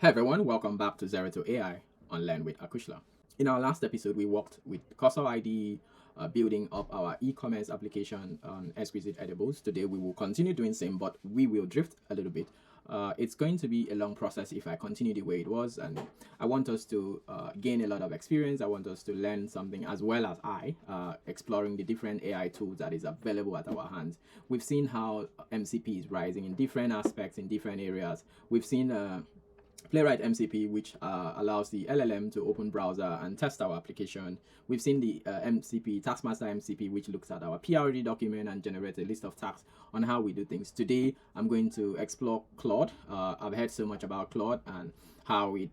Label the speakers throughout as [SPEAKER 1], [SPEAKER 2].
[SPEAKER 1] Hey everyone, welcome back to Zero to AI on Learn with Acushla. In our last episode, we worked with Cursor IDE, building up our e-commerce application on Exquisite Edibles. Today we will continue doing same, but we will drift a little bit. It's going to be a long process if I continue the way it was, and I want us to gain a lot of experience. I want us to learn something as well as exploring the different AI tools that is available at our hands. We've seen how MCP is rising in different aspects, in different areas. We've seen Playwright MCP, which allows the LLM to open browser and test our application. We've seen the MCP, Taskmaster MCP, which looks at our PRD document and generates a list of tasks on how we do things. Today, I'm going to explore Claude. I've heard so much about Claude and how it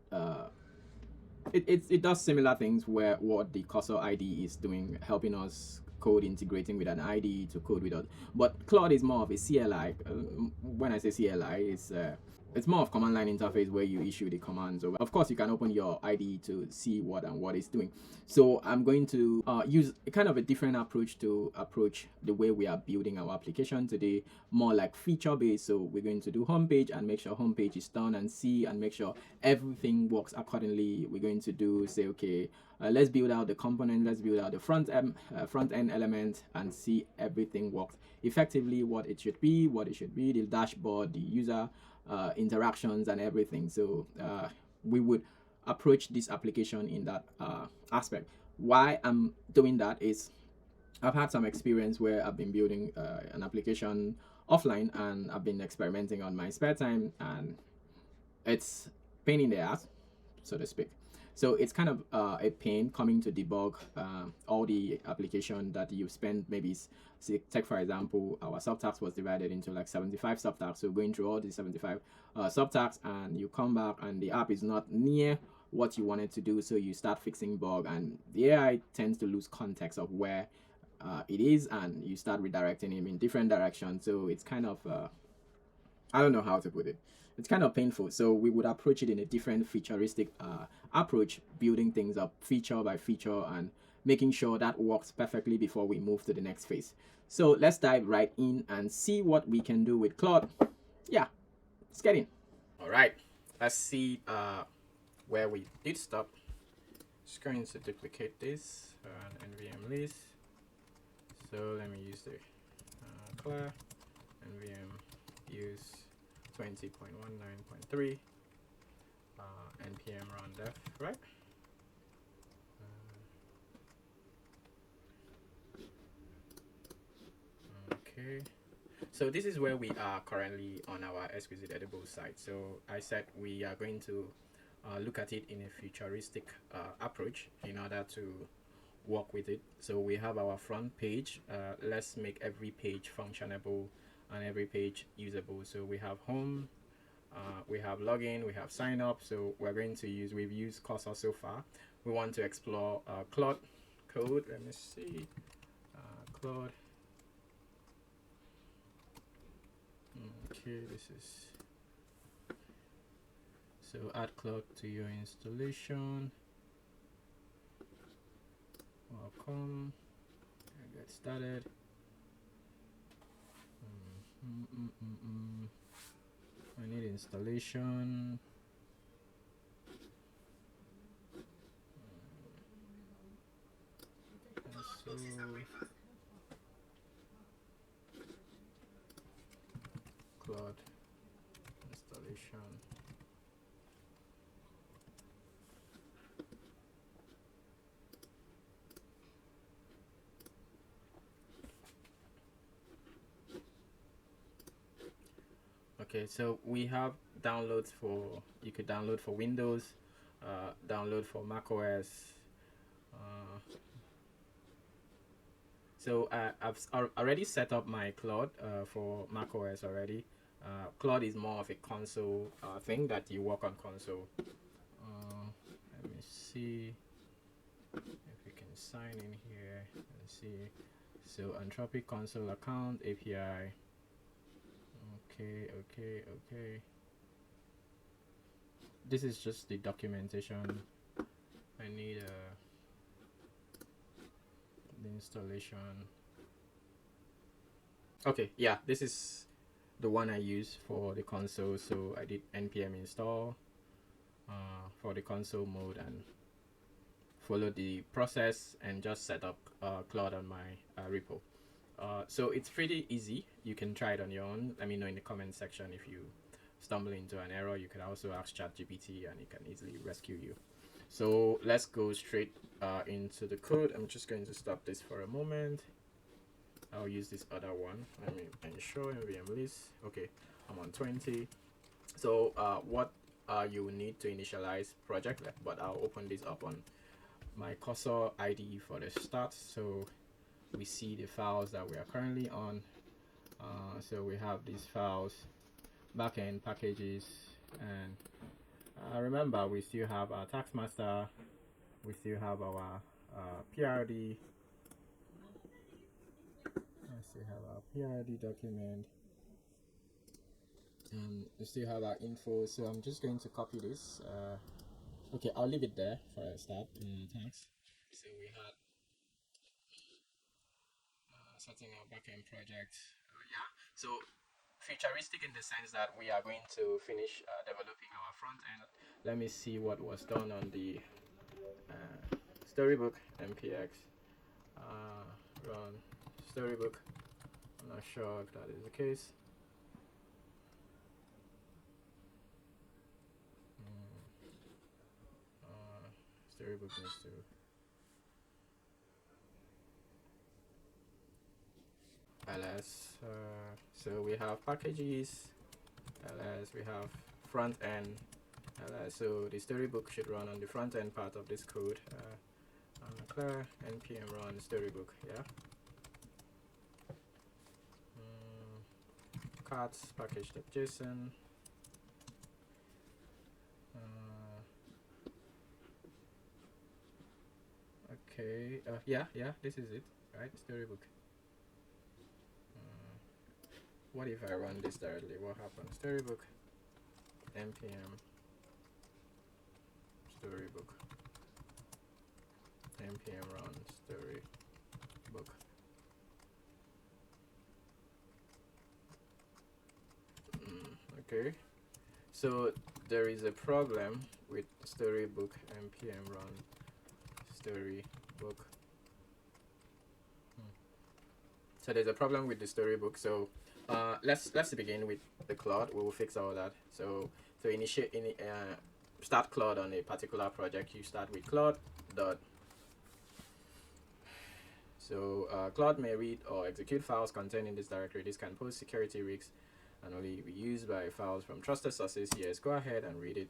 [SPEAKER 1] does similar things where what the Cursor IDE is doing, helping us code integrating with an IDE to code with us. But Claude is more of a CLI. When I say CLI, it's more of command line interface where you issue the commands. Of course, you can open your IDE to see what it's doing. So I'm going to use a kind of a different approach to approach the way we are building our application today, more like feature based. So we're going to do homepage and make sure homepage is done and see and make sure everything works accordingly. We're going to say, okay, let's build out the component, let's build out the front end element and see everything works effectively, what it should be, the dashboard, the user interactions and everything. So we would approach this application in that aspect. Why I'm doing that is I've had some experience where I've been building an application offline and I've been experimenting on my spare time, and it's pain in the ass, so to speak. So it's kind of a pain coming to debug all the application that you've spent. Maybe take for example, our subtasks was divided into like 75 subtasks. So going through all these 75 subtasks, and you come back and the app is not near what you wanted to do. So you start fixing bug, and the AI tends to lose context of where it is, and you start redirecting him in different directions. So it's kind of I don't know how to put it. It's kind of painful. So we would approach it in a different futuristic approach, building things up feature by feature and making sure that works perfectly before we move to the next phase. So let's dive right in and see what we can do with Claude. Yeah, let's get in. All right, let's see where we did stop. Just going to duplicate this on NVM list. So let me use the clear NVM use 20.19.3 npm run def, right? Okay, so this is where we are currently on our Exquisite Edibles site. So I said we are going to look at it in a futuristic approach in order to work with it. So we have our front page. Let's make every page functionable and every page usable. So we have home, we have login, we have sign up. So we've used Cursor so far. We want to explore Claude code. Let me see, Claude. Okay, this is, so add Claude to your installation. Welcome, and get started. I need installation. So Claude installation. Okay, so we have downloads for, you could download for Windows, download for macOS. So I've already set up my Claude for macOS already. Claude is more of a console thing that you work on console. Let me see if we can sign in here and see. So Anthropic console account API. Okay. This is just the documentation. I need the installation. Okay, yeah, this is the one I use for the console. So I did npm install the console mode and follow the process and just set up Claude on my repo. So it's pretty easy. You can try it on your own. Let me know in the comment section if you stumble into an error. You can also ask ChatGPT and it can easily rescue you. So let's go straight into the code. I'm just going to stop this for a moment. I'll use this other one. Let me ensure nvm list. Okay, I'm on 20. So what you will need to initialize project, but I'll open this up on my Cursor IDE for the start, so we see the files that we are currently on. So we have these files, backend packages, and remember we still have our tax master, we still have our PRD, I still have our PRD document, and we still have our info. So I'm just going to copy this. Okay, I'll leave it there for a start. Tax. So we had setting our backend project. Yeah, so futuristic in the sense that we are going to finish developing our front end. Let me see what was done on the storybook mpx run storybook. I'm not sure if that is the case. Storybook needs to ls. So we have packages ls, we have front end ls. So the storybook should run on the front end part of this code. Clear npm run storybook. Yeah. Cards package.json. Okay. Yeah, this is it, right? Storybook. What if I run this directly? What happens? Storybook npm storybook npm run storybook. Okay, so there is a problem with storybook npm run storybook. So there's a problem with the storybook. So let's begin with the Claude. We will fix all that. So to initiate start Claude on a particular project, you start with Claude dot. So Claude may read or execute files contained in this directory. This can pose security risks and only be used by files from trusted sources. Yes, go ahead and read it.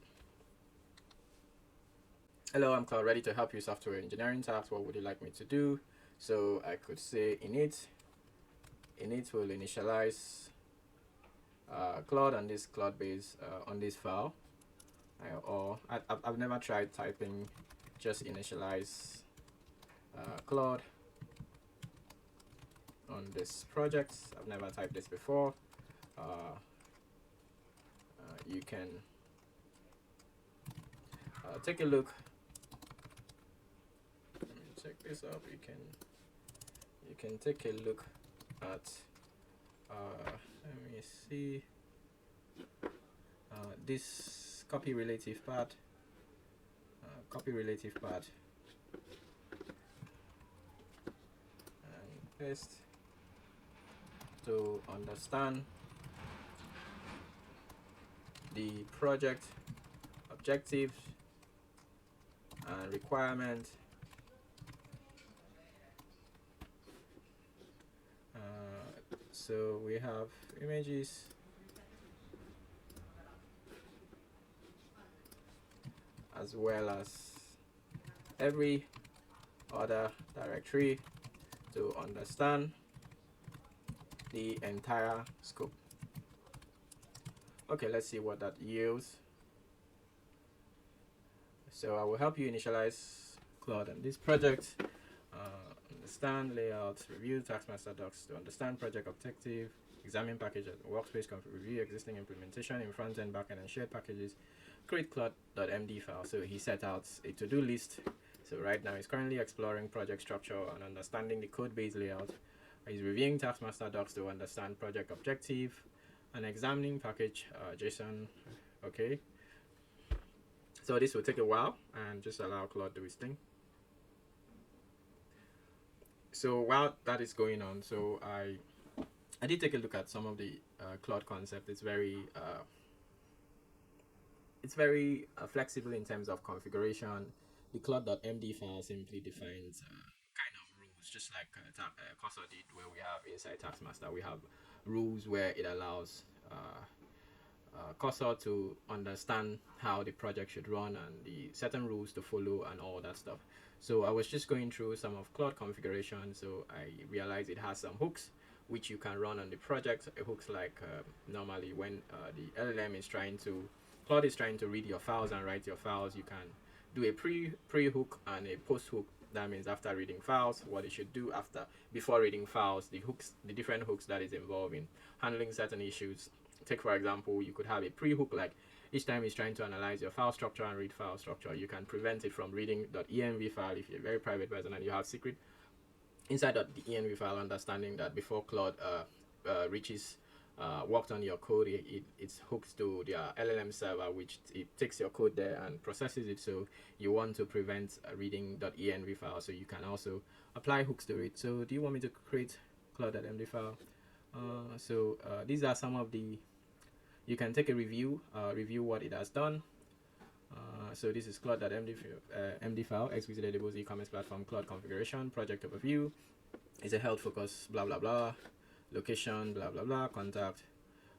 [SPEAKER 1] Hello, I'm Claude, ready to help you software engineering tasks. What would you like me to do? So I could say init will initialize Claude on this Claude base on this file. Or I've never tried typing just initialize Claude on this project. I've never typed this before. You can take a look. Let me check this up. You can take a look at let me see this copy relative part and paste to understand the project objectives and requirements. So we have images, as well as every other directory to understand the entire scope. Okay, let's see what that yields. So I will help you initialize Claude on this project. Understand layouts, review taskmaster docs to understand project objective, examine packages, workspace config, review existing implementation in front end, back end, and shared packages, create Claude.md file. So he set out a to-do list. So right now he's currently exploring project structure and understanding the code base layout. He's reviewing taskmaster docs to understand project objective and examining package JSON. Okay. So this will take a while, and just allow Claude to do its thing. So while that is going on, so I did take a look at some of the Claude concept. It's very flexible in terms of configuration. The Claude.md file simply defines kind of rules, just like Cursor did, where we have inside Taskmaster, we have rules where it allows Cursor to understand how the project should run and the certain rules to follow and all that stuff. So I was just going through some of Claude configuration, so I realized it has some hooks which you can run on the project. Hooks like normally when the LLM is trying to, Claude is trying to read your files and write your files, you can do a pre hook and a post hook. That means after reading files, what it should do before reading files, the different hooks that is involved in handling certain issues. Take for example, you could have a pre-hook like each time it's trying to analyze your file structure and read file structure, you can prevent it from reading .env file if you're a very private person and you have secret inside the env file, understanding that before Claude reaches worked on your code, it's hooked to their LLM server, which it takes your code there and processes it. So you want to prevent reading .env file, so you can also apply hooks to it. So do you want me to create Claude.md file? These are some of the, you can take a review what it has done. So this is Claude.md file, Exquisite Edibles Ecommerce Platform Claude configuration, project overview. It's a health focus, blah blah blah, location, blah blah blah, contact,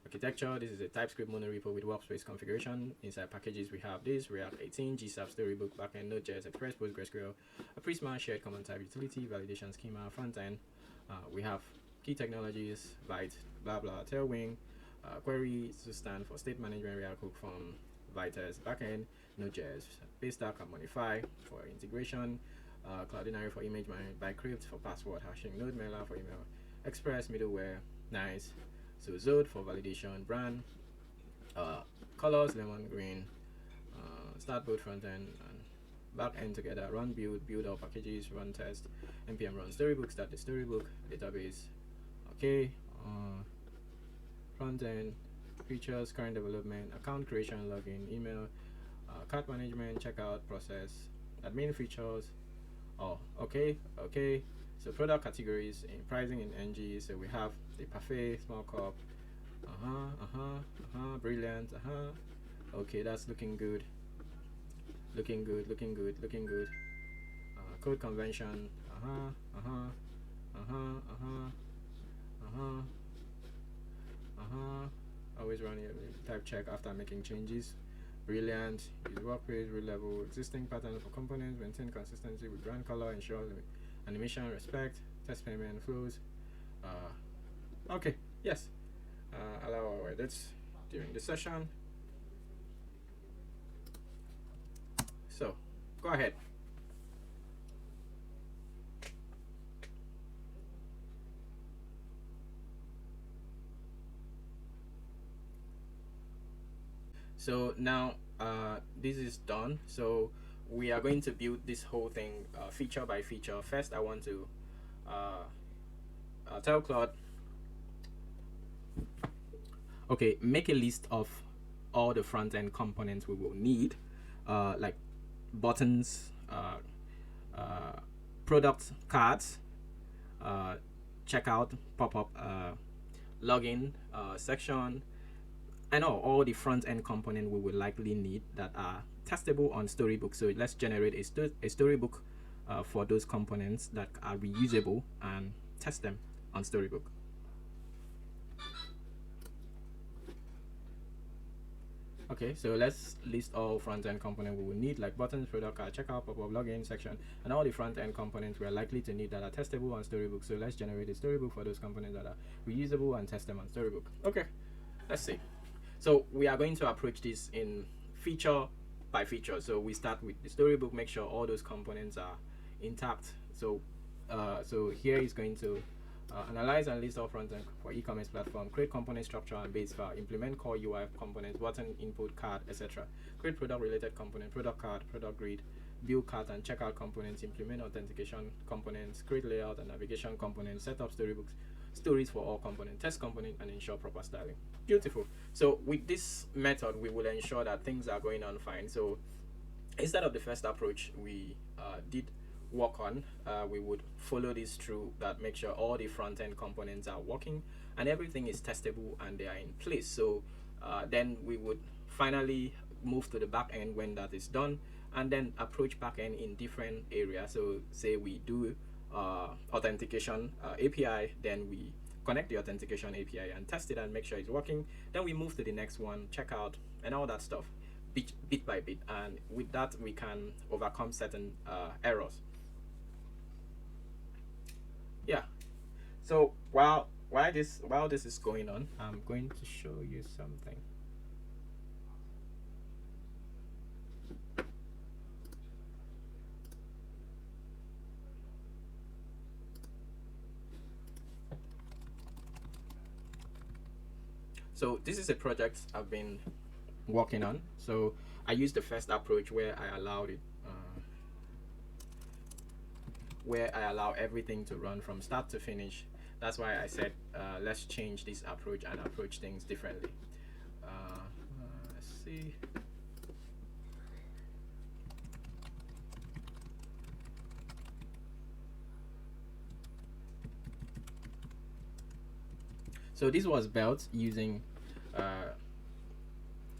[SPEAKER 1] architecture. This is a TypeScript monorepo with workspace configuration. Inside packages we have this React 18, GSAP Storybook, backend, Node.js, Express, PostgreSQL, a Prisma shared common type utility, validation schema, front end. We have key technologies, Byte, blah blah, Tailwind, query to stand for state management, React hook from Vitess backend, Node.js, Paystack and Modify for integration, Cloudinary for image management, Bytecrypt for password hashing, NodeMailer for email, Express middleware, nice. So Zode for validation, brand, colors, lemon, green, start both front end and back end together, run build all packages, run test, npm run storybook, start the storybook, database, okay, front end, features, current development, account creation, login, email, cart management, checkout process, admin features. Oh, okay. So product categories in pricing in NG. So we have the parfait, small cup. Brilliant. Okay, that's looking good. Looking good. Code convention. Always run a type check after making changes. Brilliant. Use workpage, read level, existing pattern for components, maintain consistency with brand color, ensure animation, respect, test payment flows. Okay, yes. Allow our edits during the session. So, go ahead. So now this is done. So we are going to build this whole thing feature by feature. First, I want to tell Claude, okay, make a list of all the front end components we will need, like buttons, product cards, checkout, pop-up, login section. I know all the front end component we will likely need that are testable on Storybook. So let's generate a Storybook for those components that are reusable and test them on Storybook. Okay, so let's list all front-end components we will need, like buttons, product card, checkout, pop-up, login section, and all the front-end components we are likely to need that are testable on Storybook. So let's generate a Storybook for those components that are reusable and test them on Storybook. Okay, let's see. So we are going to approach this in feature by feature. So we start with the Storybook, make sure all those components are intact. So here is going to analyze and list all front-end for e-commerce platform, create component structure and base file, implement core UI components, button, input, card, etc. Create product-related component, product card, product grid, build cart and checkout components, implement authentication components, create layout and navigation components, set up stories for all components, test component, and ensure proper styling. Beautiful. So with this method, we will ensure that things are going on fine. So instead of the first approach we did work on, we would follow this through, that make sure all the front end components are working and everything is testable and they are in place. So then we would finally move to the back end when that is done, and then approach back end in different areas. So say we do authentication API, then we connect the authentication API and test it and make sure it's working. Then we move to the next one, check out, and all that stuff, bit by bit. And with that, we can overcome certain errors. Yeah. So while this is going on, I'm going to show you something. So this is a project I've been working on. So I used the first approach where I allowed it, where I allow everything to run from start to finish. That's why I said let's change this approach and approach things differently. Let's see. So this was built using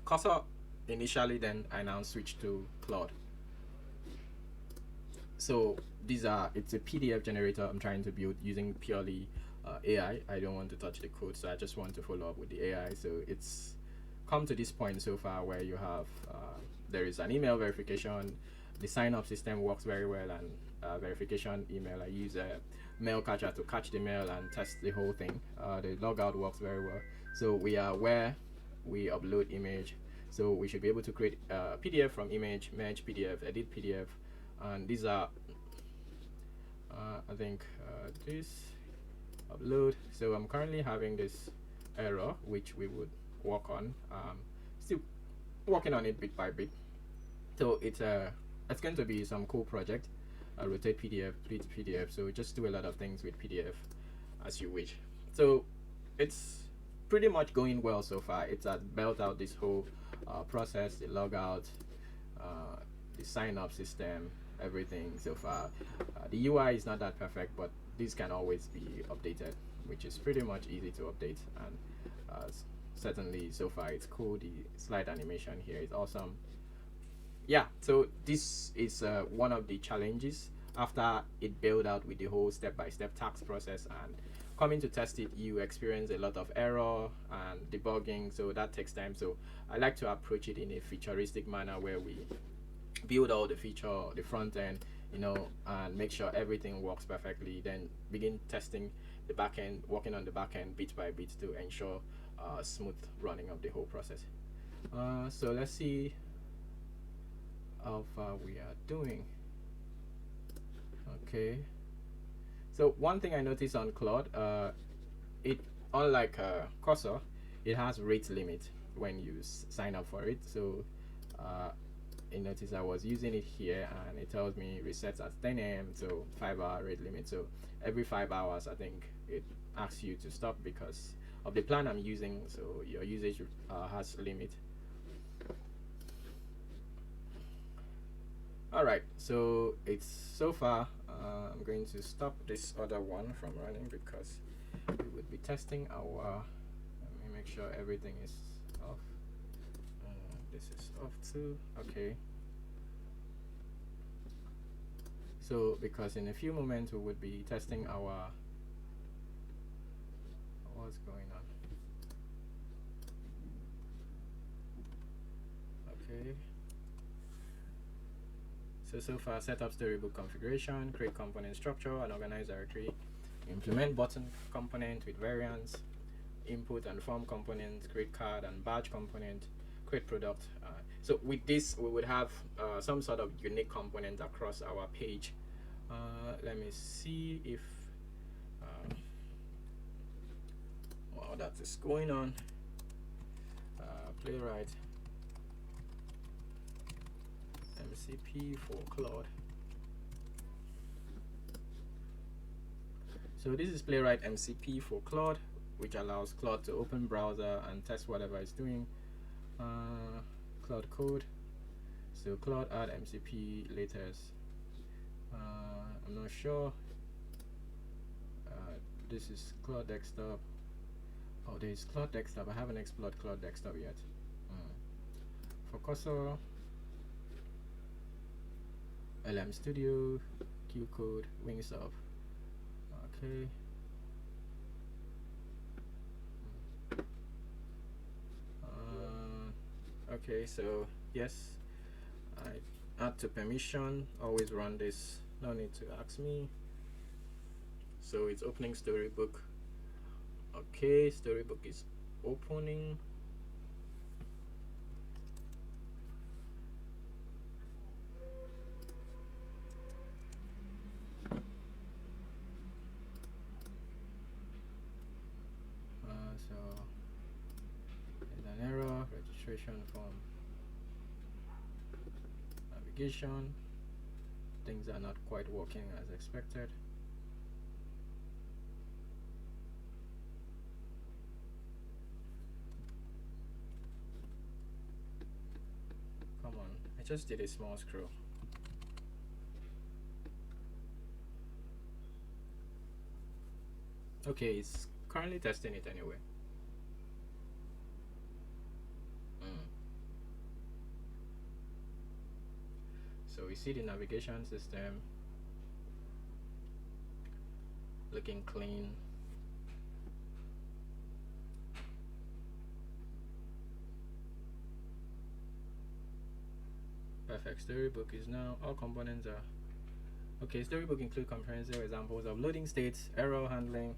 [SPEAKER 1] Cursor initially, then I now switched to Claude. So it's a PDF generator I'm trying to build using purely AI. I don't want to touch the code, so I just want to follow up with the AI. So it's come to this point so far where you have there is an email verification. The sign up system works very well, and verification email. I use a mail catcher to catch the mail and test the whole thing. The logout works very well. So we are where we upload image. So we should be able to create PDF from image, merge PDF, edit PDF, and these are I think this upload. So I'm currently having this error, which we would work on. Still working on it bit by bit. So it's going to be some cool project. Rotate PDF, split PDF. So just do a lot of things with PDF as you wish. So it's pretty much going well so far. It's built out this whole process, the logout, the sign up system, everything so far. The UI is not that perfect, but this can always be updated, which is pretty much easy to update. And certainly so far it's cool. The slide animation here is awesome. Yeah, so this is one of the challenges after it built out with the whole step-by-step task process, and coming to test it, you experience a lot of error and debugging, so that takes time. So I like to approach it in a futuristic manner where we build all the feature, the front end, and make sure everything works perfectly, then begin testing the back end, working on the back end bit by bit to ensure smooth running of the whole process. So let's see how far we are doing. Okay, so one thing I noticed on Claude, it, unlike Cursor, it has rate limit when you sign up for it. So you notice I was using it here and it tells me resets at 10 a.m. so 5-hour rate limit. So every 5 hours I think it asks you to stop because of the plan I'm using, so your usage has a limit. Alright, so it's so far. I'm going to stop this other one from running because we would be testing our, let me make sure everything is off. This is off too. Okay, so because in a few moments we would be testing our, what's going on. Okay, so far set up storybook configuration, create component structure and organize directory, implement button component with variants, input and form components, create card and badge component, create product. So with this we would have some sort of unique component across our page. Let me see if while that is going on, Playwright MCP for Claude. So this is Playwright MCP for Claude, which allows Claude to open browser and test whatever it's doing. Claude code. So Claude add MCP latest. I'm not sure. This is Claude desktop. Oh, there is Claude desktop. I haven't explored Claude desktop yet. For Cursor, LM Studio, Q code, Wings Up. Okay. Okay, so yes, I add to permission. Always run this. No need to ask me. So it's opening Storybook. Okay, Storybook is opening. So there's an error, registration form, navigation. Things are not quite working as expected. Come on, I just did a small scroll. Okay, it's currently testing it anyway. So we see the navigation system looking clean. Perfect. Storybook is now, all components are okay. Storybook include comprehensive examples of loading states, error handling.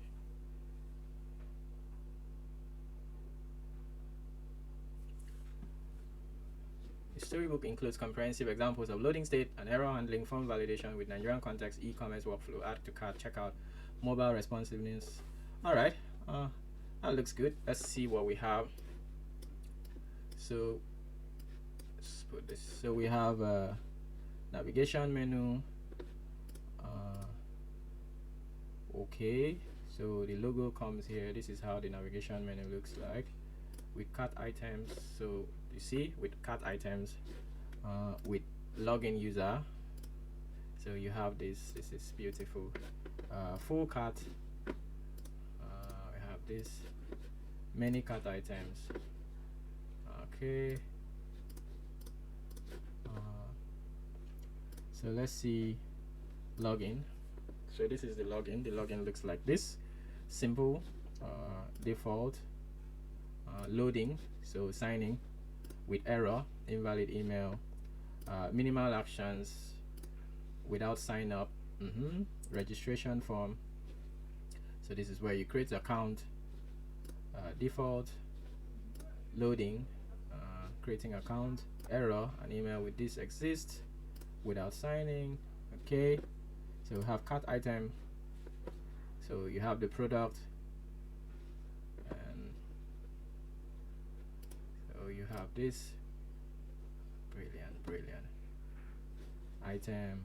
[SPEAKER 1] Storybook includes comprehensive examples of loading state and error handling, form validation with Nigerian context, e-commerce workflow, add to cart, checkout, mobile responsiveness. All right, that looks good. Let's see what we have. So let's put this. So we have a navigation menu. Okay, so the logo comes here. This is how the navigation menu looks like with cart items. So you see, with cart items, with login user, so you have this. This is beautiful. Full cart. We have this, many cart items. Okay. So let's see login. So this is the login. The login looks like this: simple, default, loading, so signing with error, invalid email, minimal actions without sign up, registration form. So this is where you create account, default, loading, creating account, error, an email with this exists without signing. Okay, so we have cart item, so you have the product, and so you have this. Brilliant item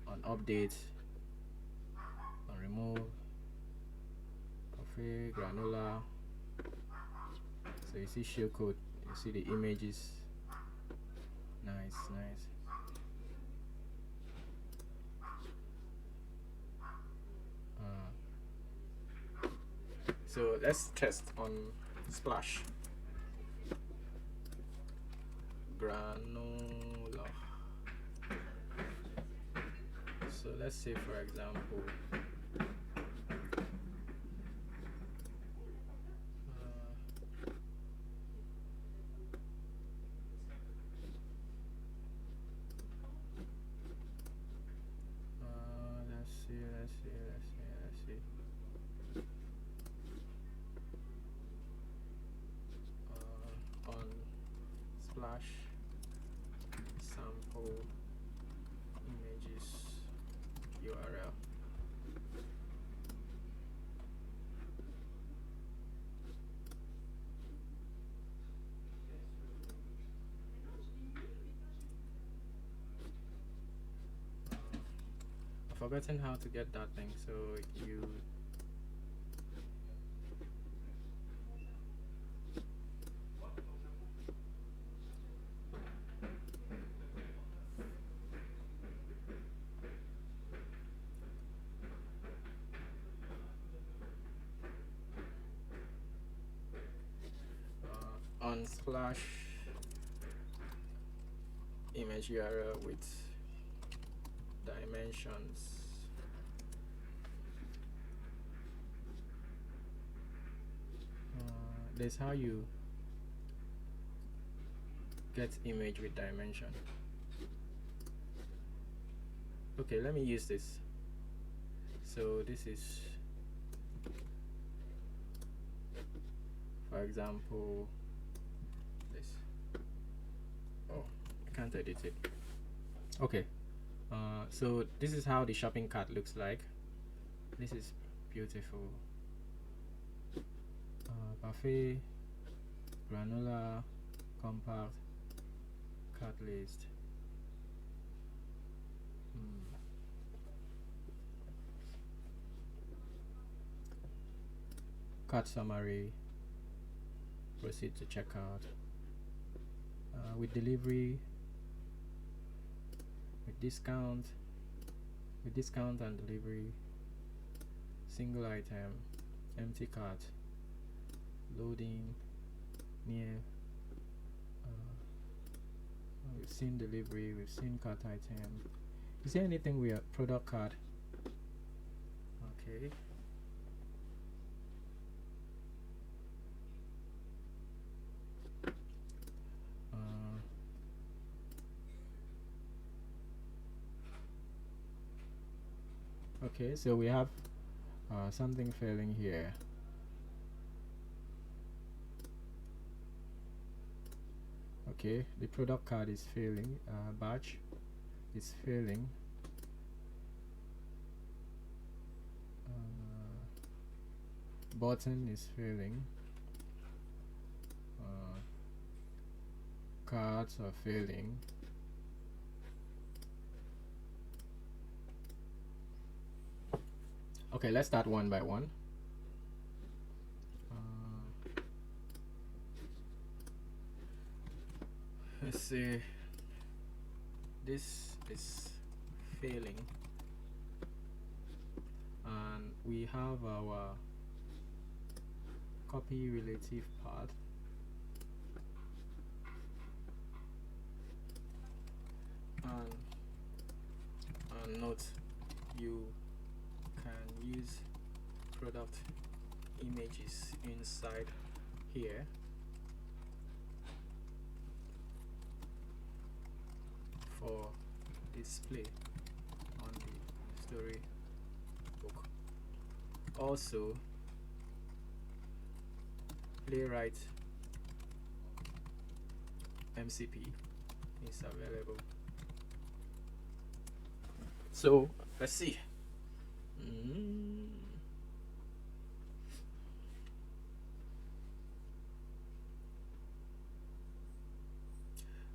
[SPEAKER 1] on update, on remove, coffee, granola. So you see share code, you see the images. Nice. So let's test on Splash. Granola. So let's say, for example, let's see. On Splash, sample images URL. I've forgotten how to get that thing, so you slash image URL with dimensions. That's how you get image with dimension. Okay, let me use this. So this is, for example, this. Oh, I can't edit it. Okay, so this is how the shopping cart looks like. This is beautiful. Parfait, granular, compact, cart list. Cart summary, proceed to checkout, with delivery, with discount and delivery, single item, empty cart, loading, near. We've seen delivery, we've seen cart item. Is there anything we are product card? Okay. Okay, so we have something failing here. Okay, the product card is failing, batch is failing, button is failing, cards are failing. Okay, let's start one by one. Let's see, this is failing, and we have our copy relative part. And note, you can use product images inside here for display on the story book. Also, playwright MCP is available. So let's see.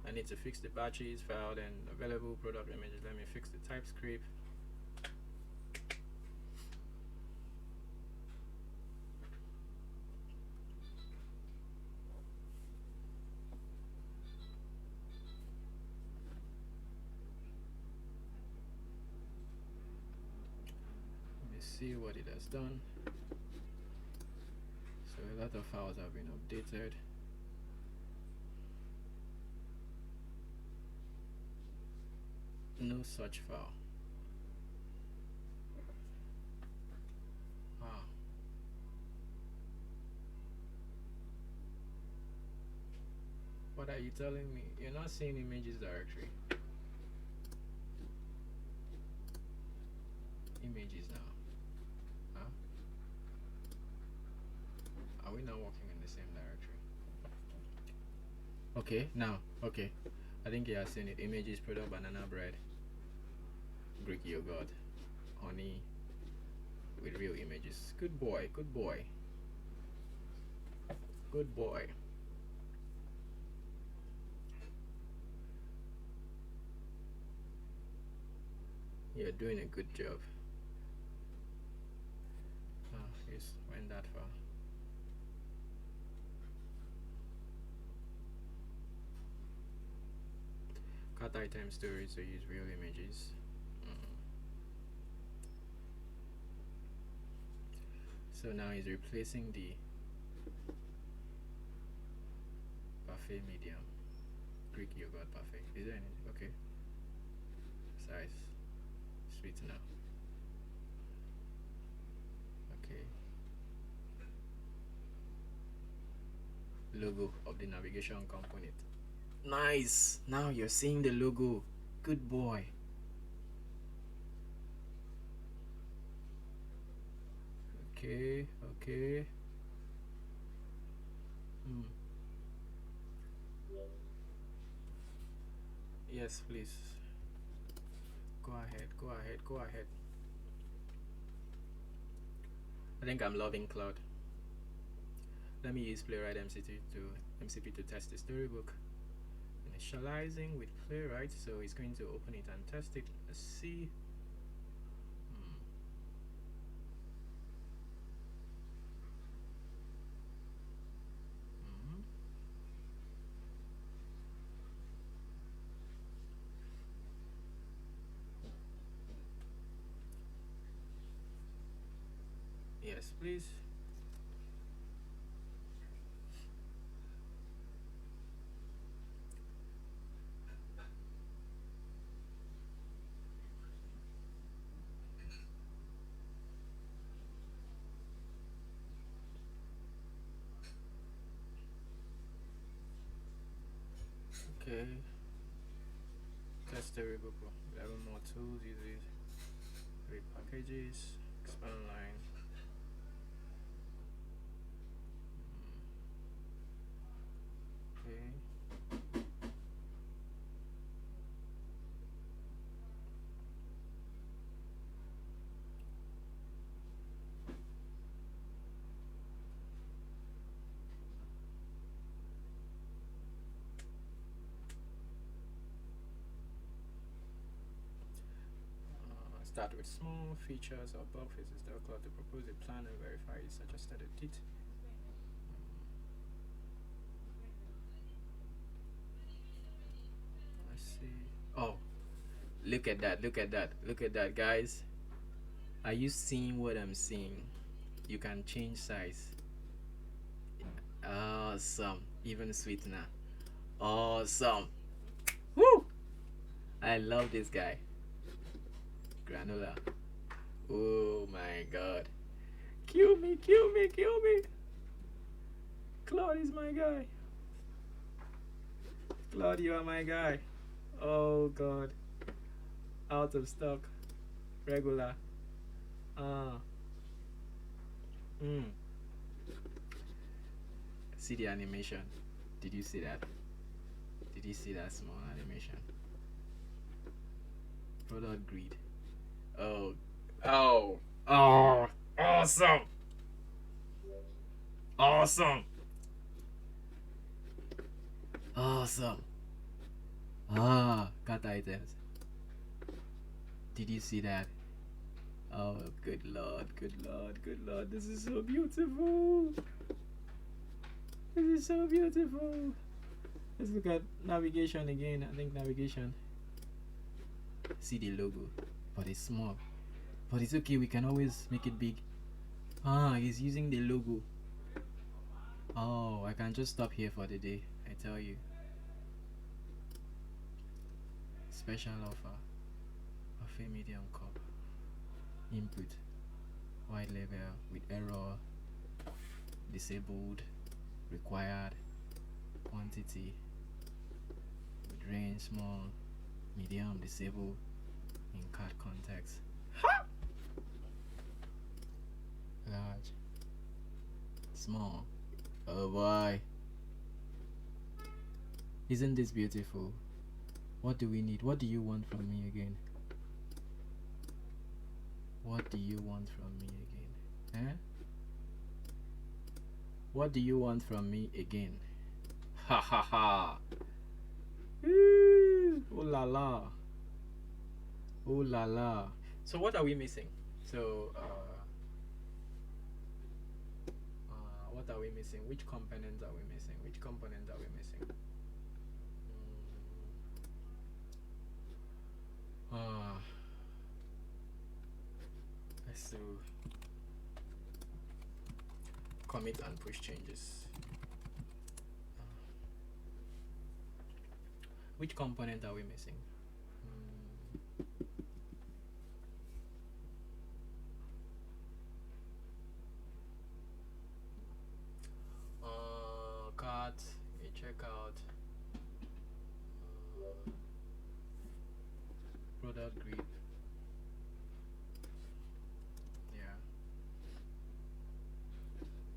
[SPEAKER 1] I need to fix the batches, filed and available product images. Let me fix the TypeScript. Let me see what it has done. So a lot of files have been updated. No such file. What are you telling me? You're not seeing images directory. Images now. Huh? Are we not working in the same directory? Okay, now, okay. I think you have seen it. Images, product, banana bread, Greek yogurt, honey with real images. Good boy, good boy. Good boy. You're doing a good job. Yes, went that far. Cart item storage, so use real images. So now he's replacing the Parfait medium. Greek yogurt parfait. Is there any? Okay. Size. Sweetener. Okay. Logo of the navigation component. Nice. Now you're seeing the logo. Good boy. Okay. Okay. Yes, please. Go ahead. Go ahead. Go ahead. I think I'm loving Claude. Let me use Playwright MCP to test the storybook. Initializing with Playwright, so it's going to open it and test it. Let's see. Yes, please. Okay. Test storybook. 11 more tools. Use it. 3 packages. Expand line. Okay. Start with small features or bug fixes. Tell Claude to propose a plan and verify its suggested edit. Let's see. Oh, look at that! Look at that! Look at that, guys! Are you seeing what I'm seeing? You can change size. Awesome! Even sweetener. Awesome! Woo! I love this guy. Granular. Oh my god. Kill me, kill me, kill me. Claude is my guy. Claude, you are my guy. Oh god. Out of stock. Regular. See the animation. Did you see that? Did you see that small animation? Product grid. Oh. Oh. Oh. Awesome. Awesome. Awesome. Cut items. Did you see that? Oh, good lord, good lord, good lord. This is so beautiful. This is so beautiful. Let's look at navigation again. I think navigation. See the logo, but it's small. But it's okay, we can always make it big. He's using the logo. Oh, I can just stop here for the day, I tell you. Special offer. Buffet medium cup. Input. White level with error. Disabled. Required. Quantity. With range small. Medium disabled. In card context. Large. Small. Oh boy. Isn't this beautiful? What do we need? What do you want from me again? What do you want from me again? Eh? What do you want from me again? Ha ha ha. Ooh la la. Oh la la. So what are we missing? So what are we missing? Which components are we missing? Which components are we missing? Let's do commit and push changes. Which component are we missing? Cart, a checkout, product grid. Yeah.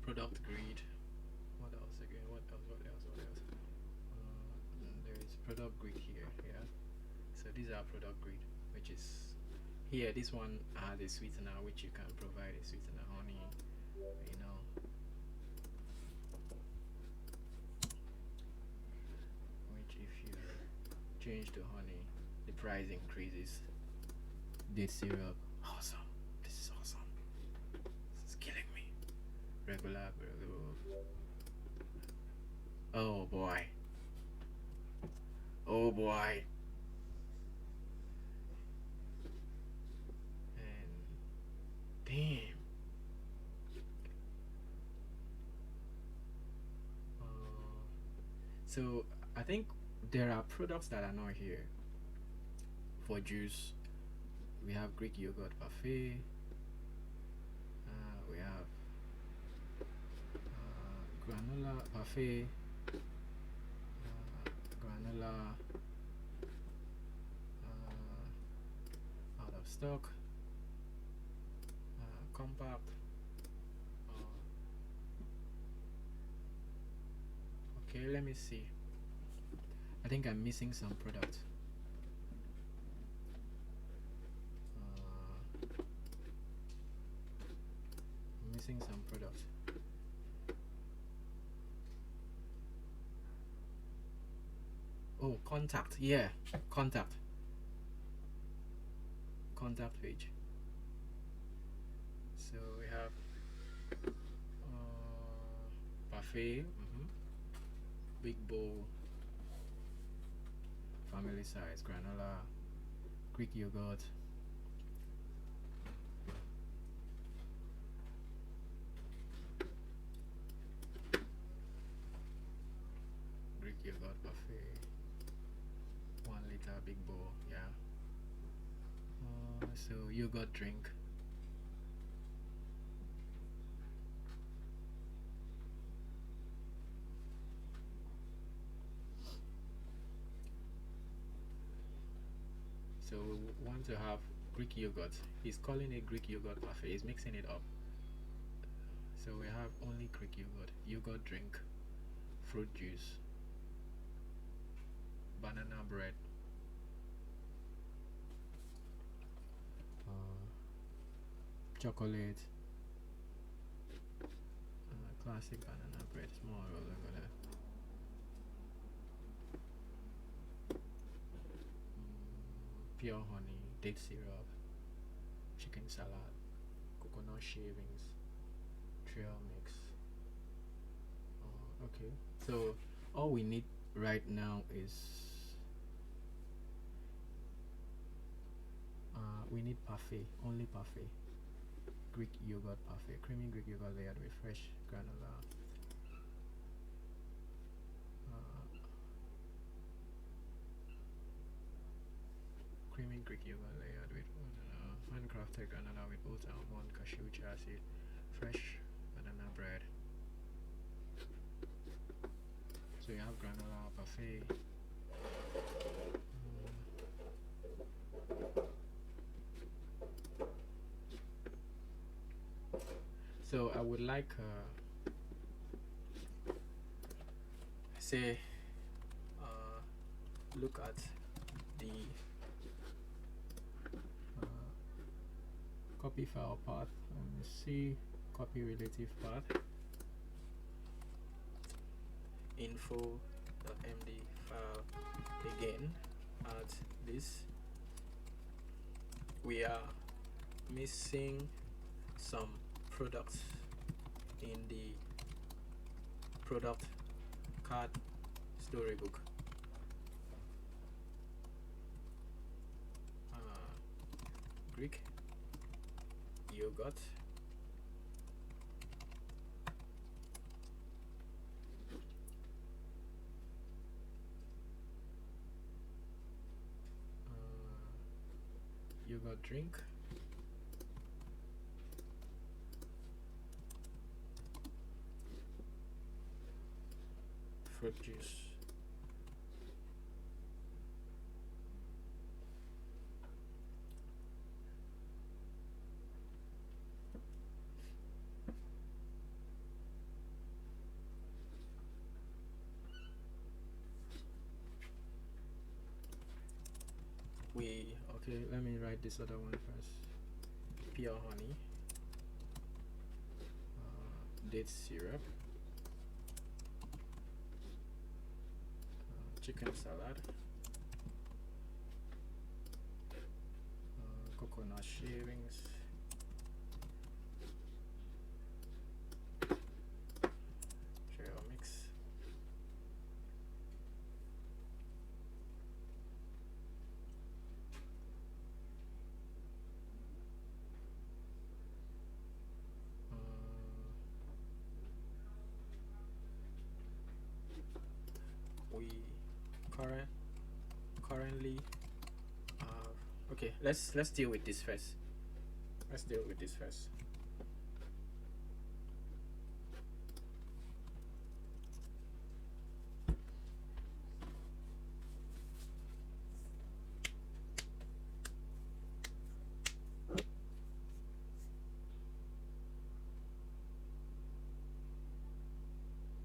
[SPEAKER 1] Product grid. What else again? What else? There is product grid here. Yeah. So these are product grid, which is here. This one has a sweetener, which you can provide a sweetener, honey. You know. Which if you change to honey, the price increases. Date syrup. Awesome. This is awesome. This is killing me. Regular. Oh boy. Oh boy. And damn. So I think there are products that are not here. For juice, we have Greek yogurt parfait. We have granola parfait. Granola out of stock. Compact. Okay, let me see. I think I'm missing some products. I'm missing some products. Oh, contact. Yeah, contact page. So we have parfait, big bowl, family size, granola, Greek yogurt, parfait, 1 liter big bowl. Yeah. So yogurt drink. So we want to have Greek yogurt. He's calling it Greek yogurt parfait. He's mixing it up. So we have only Greek yogurt drink, fruit juice, banana bread, chocolate, classic banana bread, small roll over there. Pure honey, date syrup, chicken salad, coconut shavings, trail mix. Okay, so all we need right now is we need parfait, only parfait. Greek yogurt parfait, creamy Greek yogurt layered with fresh granola. Creamy Greek yogurt layered with handcrafted granola with oat almond, cashew, chia seed, fresh banana bread. So you have granola parfait. So I would like say look at the copy file path and see copy relative path, info.md file. Again, add this. We are missing some products in the product card storybook. Greek yogurt, yogurt drink. Fruit juice. Okay, let me write this other one first. Pure honey, date syrup, chicken salad, coconut shavings, trail mix, we currently okay, let's deal with this first.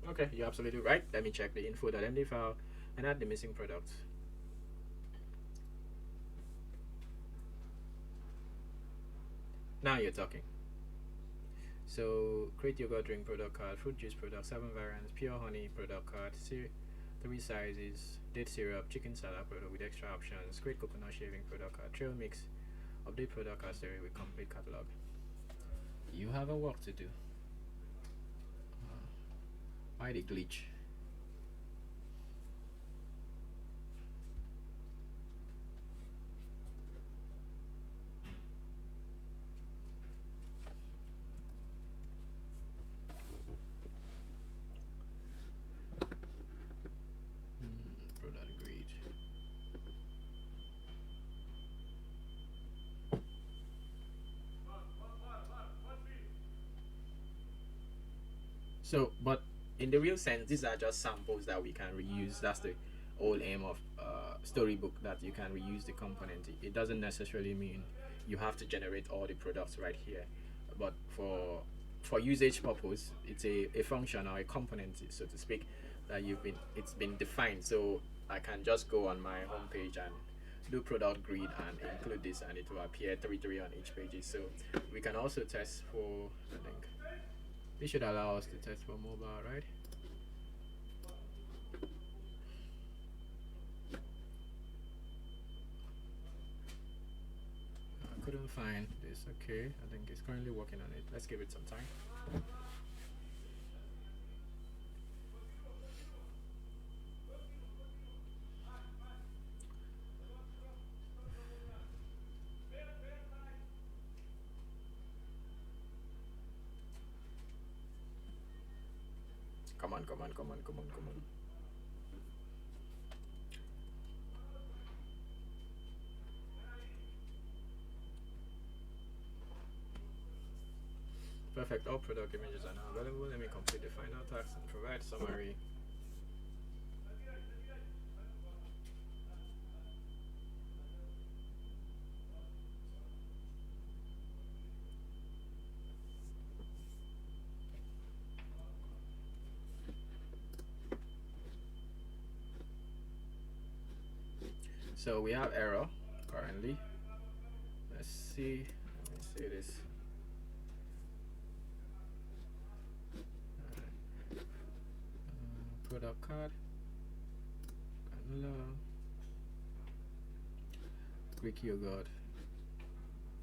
[SPEAKER 1] Okay, you're absolutely right. Let me check the info.md file and add the missing products. Now you're talking. So create yogurt drink product card, fruit juice product, 7 variants, pure honey product card, 3 sizes, date syrup, chicken salad product with extra options, create coconut shaving product card, trail mix, update product card series with complete catalog. You have a work to do. Why the glitch? Product grid. So, but in the real sense, these are just samples that we can reuse. That's the whole aim of Storybook, that you can reuse the component. It doesn't necessarily mean you have to generate all the products right here, but for usage purpose, it's a function or a component, so to speak, that it's been defined. So I can just go on my home page and do product grid and include this, and it will appear 3 on each page. So we can also test for, I think this should allow us to test for mobile, right? I couldn't find this. Okay, I think it's currently working on it. Let's give it some time. Come on. Perfect. All product images are now available. Let me complete the final task and provide summary. So we have error currently. Let's see. Let me see this. Product card. Vanilla. Greek yogurt.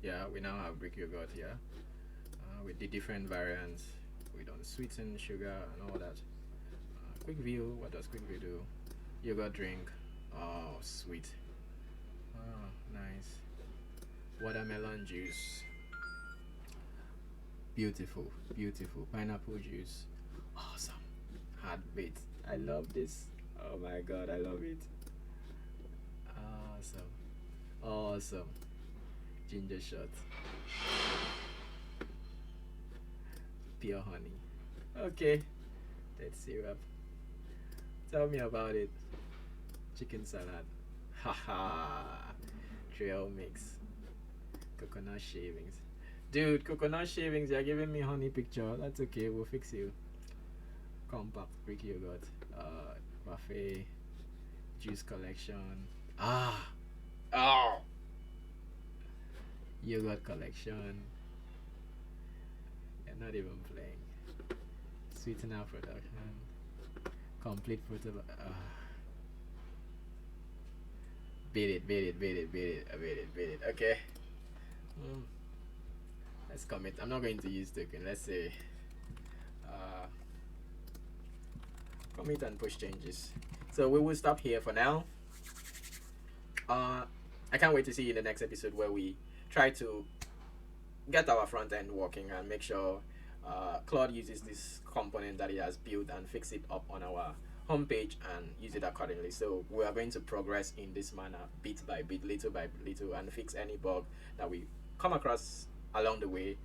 [SPEAKER 1] Yeah, we now have Greek yogurt here with the different variants. We don't sweeten sugar and all that. Quick view. What does quick view do? Yogurt drink. Oh, sweet. Oh, nice. Watermelon juice. Beautiful. Pineapple juice. Awesome. Hard bait. I love this. Oh my god, I love it. Awesome. Ginger shot. Pure honey. Okay. Dead syrup. Tell me about it. Chicken salad. Haha. Trail mix. Coconut shavings. Dude, coconut shavings, you're giving me honey picture. That's okay, we'll fix you. Compact Greek yogurt. Buffet. Juice collection. Oh. Yogurt collection. You're not even playing. Sweetener production. Complete fruit. Beat it. Okay. Let's commit. I'm not going to use token. Let's say commit and push changes. So we will stop here for now. I can't wait to see you in the next episode where we try to get our front end working and make sure Claude uses this component that he has built and fix it up on our homepage and use it accordingly. So we are going to progress in this manner, bit by bit, little by little, and fix any bug that we come across along the way.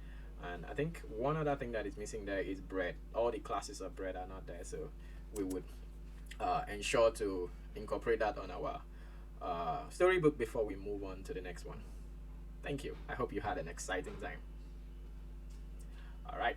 [SPEAKER 1] And I think one other thing that is missing there is bread. All the classes of bread are not there, so we would ensure to incorporate that on our storybook before we move on to the next one. Thank you. I hope you had an exciting time. All right.